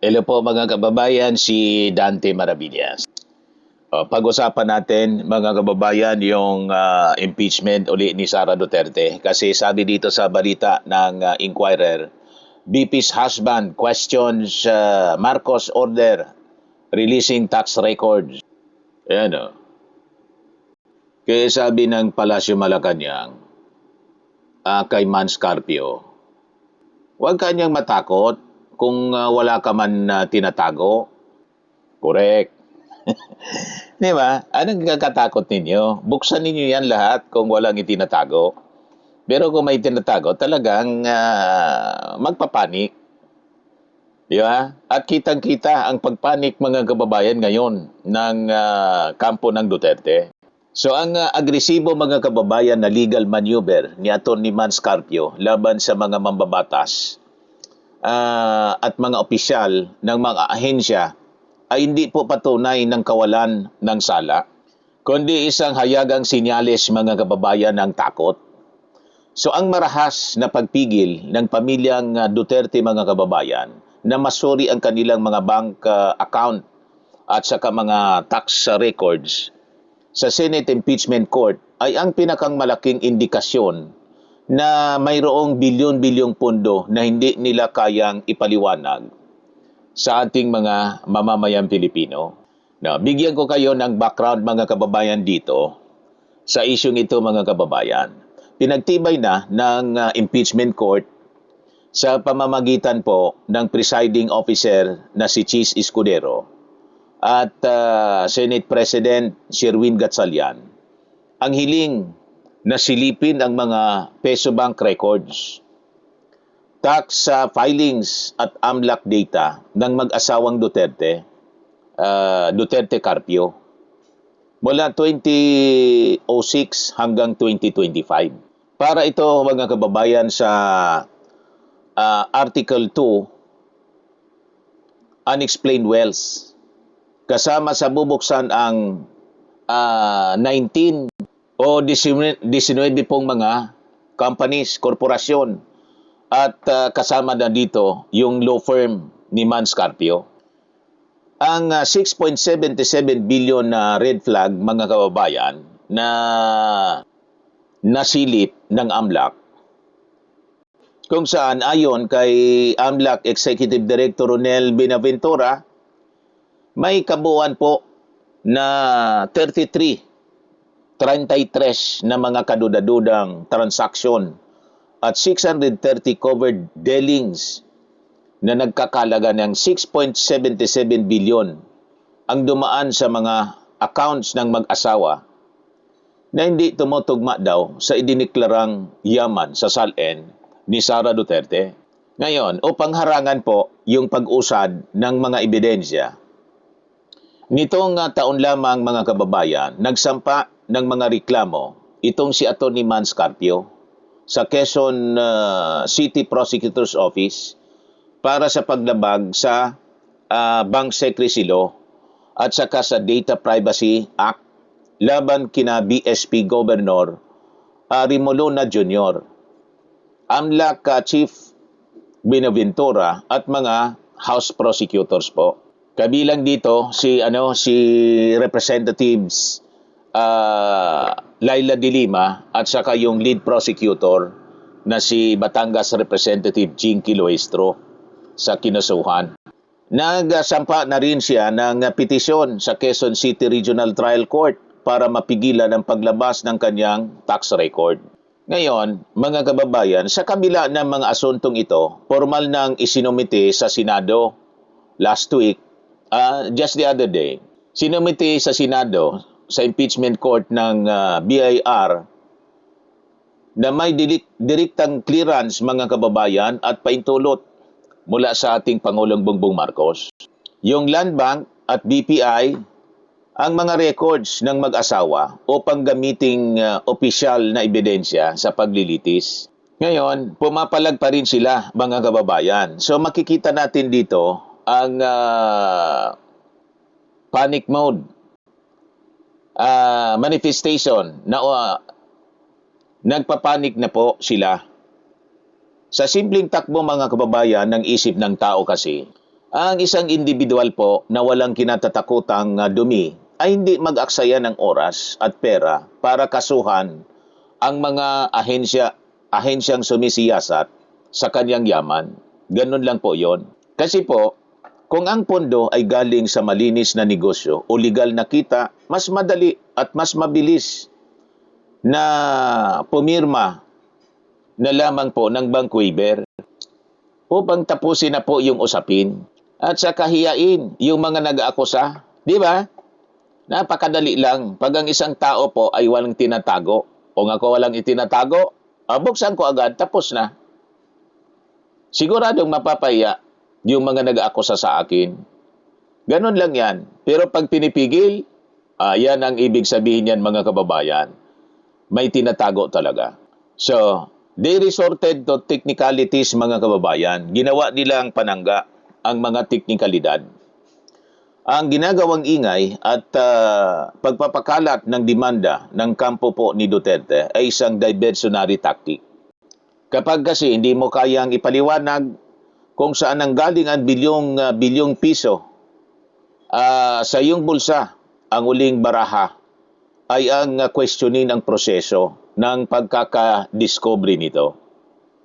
Hello po mga kababayan, si Dante Maravillas. Pag-usapan natin mga kababayan yung impeachment uli ni Sara Duterte. Kasi sabi dito sa balita ng Inquirer, VP's husband questions Marcos order releasing tax records. Ayan o. Kaya sabi ng Palasyo Malacanang kay Mans Carpio, huwag kanyang matakot kung wala ka man tinatago. Correct. Di ba? Anong kakatakot ninyo? Buksan ninyo yan lahat kung walang itinatago. Pero kung may tinatago, talagang magpapanik. Di ba? At kitang-kita ang pagpanik mga kababayan ngayon ng kampo ng Duterte. So ang agresibo mga kababayan na legal maneuver ni Atty. Mans Carpio laban sa mga mambabatas at mga opisyal ng mga ahensya ay hindi po patunay ng kawalan ng sala, kundi isang hayagang sinyalis mga kababayan ng takot. So ang marahas na pagpigil ng pamilyang Duterte mga kababayan na masuri ang kanilang mga bank account at saka mga tax records sa Senate Impeachment Court ay ang pinakang malaking indikasyon na mayroong bilyon-bilyong pondo na hindi nila kayang ipaliwanag sa ating mga mamamayang Pilipino. Now, bigyan ko kayo ng background mga kababayan dito sa isyung ito mga kababayan. Pinagtibay na ng impeachment court sa pamamagitan po ng presiding officer na si Chis Escudero at Senate President Sherwin Gatchalian ang hiling na silipin ang mga peso bank records, tax filings at AMLAC data ng mag-asawang Duterte, Duterte Carpio mula 2006 hanggang 2025. Para ito mga kababayan sa Article 2, Unexplained Wealth. Kasama sa bubuksan ang 19 o 19 pong mga companies, korporasyon at kasama na dito yung law firm ni Mans Carpio. Ang 6.77 billion na red flag mga kababayan na nasilip ng AMLAC, kung saan ayon kay AMLAC Executive Director Ronel Binaventura, may kabuuan po na 33 na mga kadudadudang transaksyon at 630 covered dealings na nagkakalaga ng 6.77 billion ang dumaan sa mga accounts ng mag-asawa na hindi tumutugma daw sa idiniklarang yaman sa SALN ni Sara Duterte. Ngayon, upang harangan po yung pag-usad ng mga ebidensya, nitong taon lamang mga kababayan, nagsampa ng mga reklamo itong si Atty. Mans Carpio sa Quezon City Prosecutor's Office para sa paglabag sa Bank Secrecy Law at saka sa Data Privacy Act laban kina BSP Governor Rimolona Jr., AMLAC Chief Binaventura at mga House Prosecutors po. Kabilang dito si Representatives Laila de Lima at saka yung lead prosecutor na si Batangas Representative Jinky Loestro sa kinasuhan. Nagsampa na rin siya ng petisyon sa Quezon City Regional Trial Court para mapigilan ang paglabas ng kanyang tax record. Ngayon, mga kababayan, sa kabila ng mga asuntong ito, formal nang isinumite sa Senado last week, just the other day, sinumite sa Senado sa impeachment court ng BIR na may direktang clearance mga kababayan at paintulot mula sa ating Pangulong Bongbong Marcos. Yung Land Bank at BPI ang mga records ng mag-asawa upang gamiting opisyal na ebidensya sa paglilitis. Ngayon, pumapalag pa rin sila mga kababayan. So makikita natin dito ang panic mode, manifestation na nagpapanik na po sila. Sa simpleng takbo mga kababayan ng isip ng tao kasi, Ang isang individual po na walang kinatatakutang dumi ay hindi mag-aksaya ng oras at pera para kasuhan ang mga ahensyang sumisiyasat sa kanyang yaman. Ganun lang po yon. Kasi po, kung ang pondo ay galing sa malinis na negosyo o legal na kita, mas madali at mas mabilis na pumirma na lamang po ng bank waiver upang tapusin na po yung usapin at sa kahiyain yung mga nag-aakusa. Di ba? Napakadali lang. Pag ang isang tao po ay walang tinatago, o nga ko walang itinatago, buksan ko agad, tapos na. Siguradong mapapaya yung mga nag-aakusa sa akin. Ganon lang yan. Pero pag pinipigil, yan ang ibig sabihin yan mga kababayan. May tinatago talaga. So, they resorted to technicalities mga kababayan. Ginawa nilang panangga ang mga teknikalidad. Ang ginagawang ingay at pagpapakalat ng demanda ng kampo po ni Duterte ay isang diversionary tactic. Kapag kasi hindi mo kayang ipaliwanag kung saan nanggaling ang bilyong piso sa iyong bulsa, ang uling baraha ay ang questionin ang proseso ng pagkakadiscovery nito.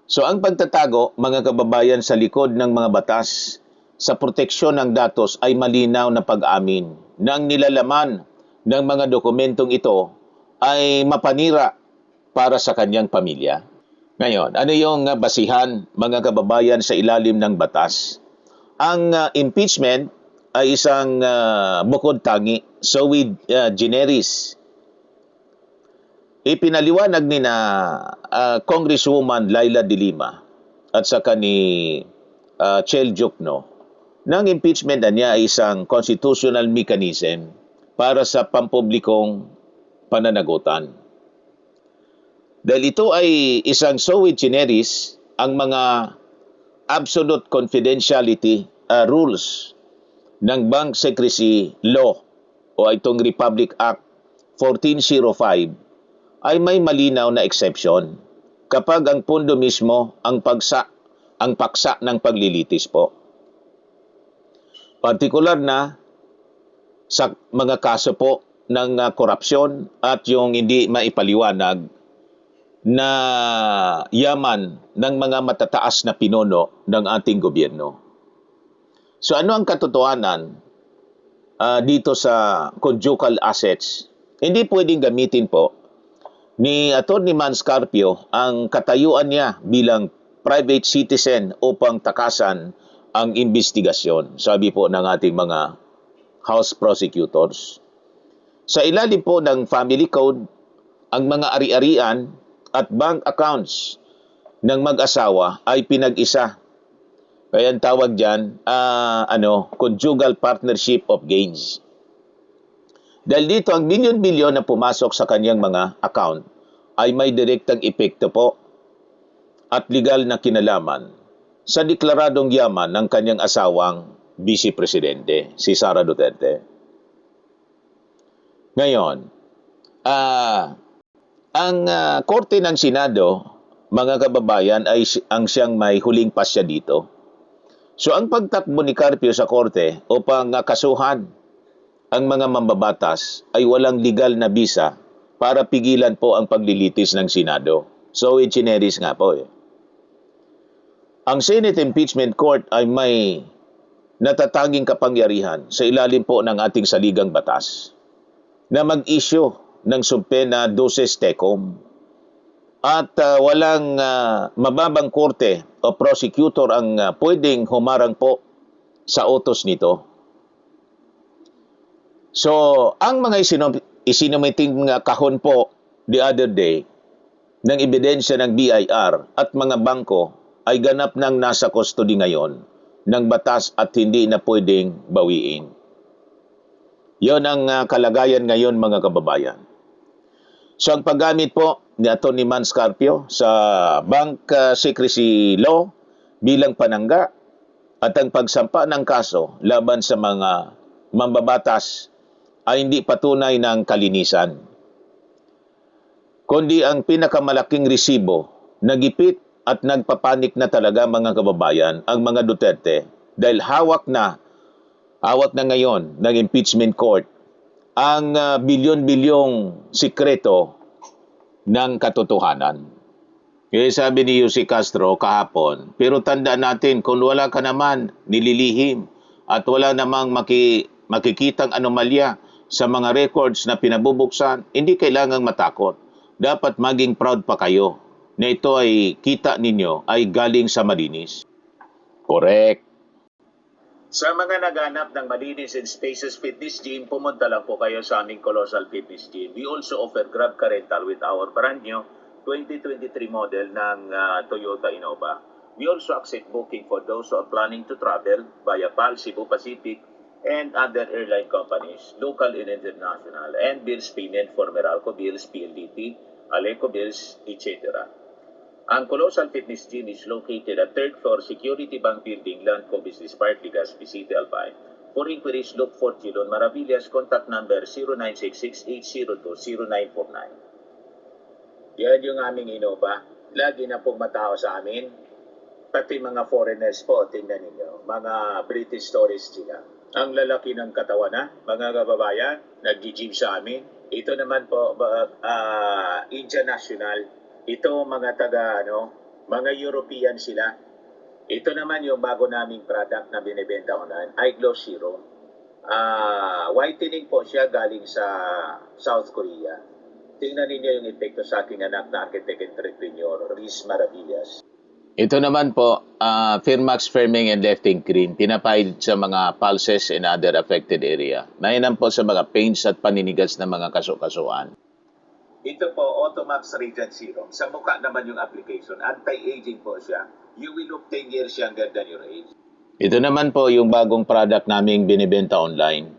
So ang pagtatago, mga kababayan, sa likod ng mga batas sa proteksyon ng datos ay malinaw na pag-amin ng nilalaman ng mga dokumentong ito ay mapanira para sa kanyang pamilya. Ngayon, ano yung basihan, mga kababayan, sa ilalim ng batas? Ang impeachment ay isang bukod tangi, sui generis. Ipinaliwanag ni na Congresswoman Laila de Lima at saka ni Chel Jokno ng impeachment niya ay isang constitutional mechanism para sa pampublikong pananagutan. Dahil ito ay isang sui generis, ang mga absolute confidentiality rules ng Bank Secrecy Law o itong Republic Act 1405 ay may malinaw na exception kapag ang pondo mismo ang paksa ng paglilitis po. Partikular na sa mga kaso po ng korupsyon at yung hindi maipaliwanag na yaman ng mga matataas na pinuno ng ating gobyerno. So ano ang katotohanan dito sa conjugal assets? Hindi pwedeng gamitin po ni Atty. Mans Carpio ang katayuan niya bilang private citizen upang takasan ang investigasyon, sabi po ng ating mga House prosecutors. Sa ilalim po ng Family Code, ang mga ari-arian at bank accounts ng mag-asawa ay pinag-isa. Kaya ang tawag dyan, conjugal partnership of gains. Dahil dito, ang milyon-milyon na pumasok sa kanyang mga account ay may direktang epekto po at legal na kinalaman sa deklaradong yaman ng kanyang asawang Vice Presidente, si Sara Duterte. Ngayon, ang Korte ng Senado, mga kababayan, ay ang siyang may huling pasya dito. So ang pagtakbo ni Carpio sa Korte upang kasuhan ang mga mambabatas ay walang legal na bisa para pigilan po ang paglilitis ng Senado. So generis nga po eh. Ang Senate Impeachment Court ay may natatanging kapangyarihan sa ilalim po ng ating saligang batas na mag-issue ng sumpena 12 tecum at walang mababang korte o prosecutor ang pwedeng humarang po sa utos nito. So, ang mga isinumiting kahon po the other day ng ebidensya ng BIR at mga bangko ay ganap ng nasa custody ngayon ng batas at hindi na pwedeng bawiin. Yon ang kalagayan ngayon, mga kababayan. So ang paggamit po ni Atty. Mans Carpio sa Bank Secrecy Law bilang panangga at ang pagsampa ng kaso laban sa mga mambabatas ay hindi patunay ng kalinisan, kundi ang pinakamalaking resibo na gipit at nagpapanik na talaga, mga kababayan, ang mga Duterte Dahil hawak na ngayon ng impeachment court ang bilyon-bilyong sikreto ng katotohanan. Kaya sabi ni Jose Castro kahapon, pero tandaan natin kung wala ka naman nililihim at wala namang makikitang anomalya sa mga records na pinabubuksan, hindi kailangang matakot. Dapat maging proud pa kayo na ito ay kita ninyo ay galing sa malinis. Correct. Sa mga naghanap ng malinis and spacious fitness gym, pumunta lang po kayo sa aming Colossal Fitness Gym. We also offer Grab Car Rental with our brand new 2023 model ng Toyota Innova. We also accept booking for those who are planning to travel via PAL, Cebu Pacific, and other airline companies, local and international, and bills payment for Meralco Bills, PLDT, Aleco Bills, etc. Ang Colossal Fitness Gym is located at 3rd floor Security Bank Building, Landco Business Park, Legazpi City, Albay. For inquiries, look for Chilon Maravillas. Contact number 0966-802-0949. Yan yung aming Innova. Lagi na pong matao sa amin. Pati mga foreigners po, tingnan ninyo. Mga British tourists sila. Ang lalaki ng katawan na, mga kababayan, nag-gym sa amin. Ito naman po, Indian National. Ito mga mga European sila. Ito naman yung bago naming product na binibenta online, iGlow Serum. Whitening po siya galing sa South Korea. Tingnan ninyo yung epekto sa aking anak na architect entrepreneur, Riz Maravillas. Ito naman po, Firmax Firming and Lifting Cream, pinapahid sa mga pulses and other affected area. Mainam po sa mga pains at paninigas ng mga kaso-kasuan. Ito po, Automax Radiant Serum. Sa mukha naman yung application. Anti-aging po siya. You will look 10 years younger than your age. Ito naman po yung bagong product naming binibenta online.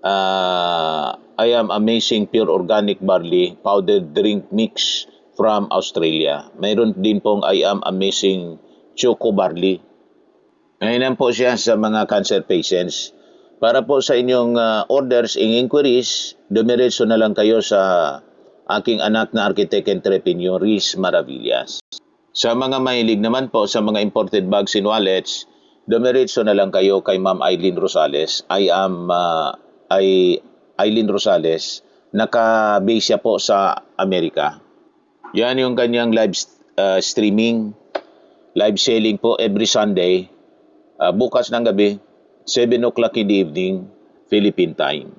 I Am Amazing Pure Organic Barley Powdered Drink Mix from Australia. Mayroon din pong I Am Amazing Choco Barley. Ngayon po siya sa mga cancer patients. Para po sa inyong orders and inquiries, dumiretso na lang kayo sa aking anak na architect entrepreneur, Riz Maravillas. Sa mga mahilig naman po sa mga imported bags and wallets, dumiretso na lang kayo kay Ma'am Eileen Rosales. Eileen Rosales, naka-base siya po sa Amerika. Yan yung kanyang live streaming, live selling po every Sunday, bukas ng gabi, 7 o'clock in the evening, Philippine time.